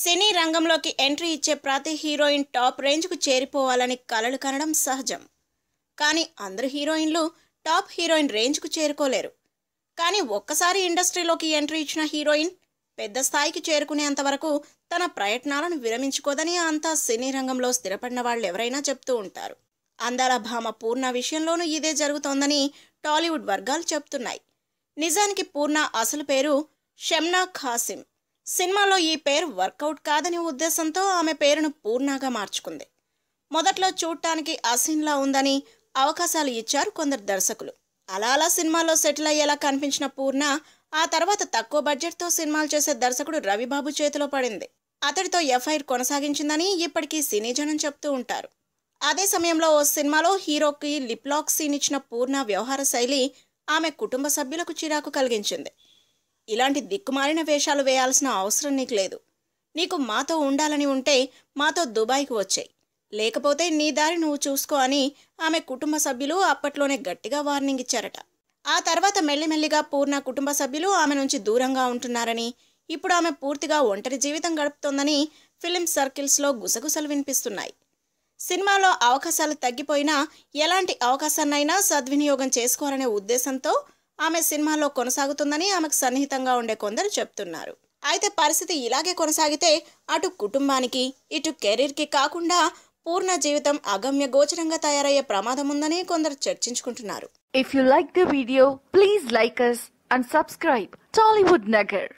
సినీ రంగంలోకి ఎంట్రీ ఇచ్చే ప్రతి హీరోయిన్ టాప్ రేంజ్కు చేరిపోవాలని కలలు కనడం సహజం. కానీ అందరు హీరోయిన్లు టాప్ హీరోయిన్ రేంజ్కు చేరుకోలేరు. కానీ ఒక్కసారి ఇండస్ట్రీలోకి ఎంట్రీ ఇచ్చిన హీరోయిన్ పెద్ద స్థాయికి చేరుకునేంత వరకు తన ప్రయత్నాలను విరమించుకోదని అంతా సినీ రంగంలో స్థిరపడిన వాళ్ళు ఎవరైనా చెప్తూ ఉంటారు. అందాల భామ పూర్ణ విషయంలోనూ ఇదే జరుగుతోందని టాలీవుడ్ వర్గాలు చెప్తున్నాయి. నిజానికి పూర్ణ అసలు పేరు షమ్నా ఖాసిం. సినిమాలో ఈ పేరు వర్కౌట్ కాదని ఉద్దేశంతో ఆమె పేరును పూర్ణగా మార్చుకుంది. మొదట్లో చూడటానికి అసీన్లా ఉందని అవకాశాలు ఇచ్చారు కొందరు దర్శకులు. అలా సినిమాలో సెటిల్ అయ్యేలా కనిపించిన పూర్ణ ఆ తర్వాత తక్కువ బడ్జెట్తో సినిమాలు చేసే దర్శకుడు రవిబాబు చేతిలో పడింది. అతడితో ఎఫ్ఐఆర్ కొనసాగించిందని ఇప్పటికీ సినీ జనం చెప్తూ ఉంటారు. అదే సమయంలో ఓ సినిమాలో హీరోకి లిప్ లాక్ సీన్ ఇచ్చిన పూర్ణ వ్యవహార శైలి ఆమె కుటుంబ సభ్యులకు చిరాకు కలిగించింది. ఇలాంటి దిక్కుమాలిన వేషాలు వేయాల్సిన అవసరం నీకు లేదు. నీకు మాతో ఉండాలని ఉంటే మాతో దుబాయ్కి వచ్చేయి, లేకపోతే నీ దారి నువ్వు చూసుకో అని ఆమె కుటుంబ సభ్యులు అప్పట్లోనే గట్టిగా వార్నింగ్ ఇచ్చారట. ఆ తర్వాత మెల్లిమెల్లిగా పూర్ణ కుటుంబ సభ్యులు ఆమె నుంచి దూరంగా ఉంటున్నారని, ఇప్పుడు ఆమె పూర్తిగా ఒంటరి జీవితం గడుపుతోందని ఫిలిం సర్కిల్స్లో గుసగుసలు వినిపిస్తున్నాయి. సినిమాలో అవకాశాలు తగ్గిపోయినా ఎలాంటి అవకాశాన్నైనా సద్వినియోగం చేసుకోవాలనే ఉద్దేశంతో ఆమె సినిమాలో కొనసాగుతుందని ఆమెకు సన్నిహితంగా ఉండే కొందరు చెప్తున్నారు. అయితే పరిస్థితి ఇలాగే కొనసాగితే అటు కుటుంబానికి ఇటు కెరీర్కి కాకుండా పూర్ణ జీవితం అగమ్య గోచరంగా తయారయ్యే ప్రమాదం ఉందని కొందరు చర్చించుకుంటున్నారు. If you like the video, please like us and subscribe Tollywood Nagar.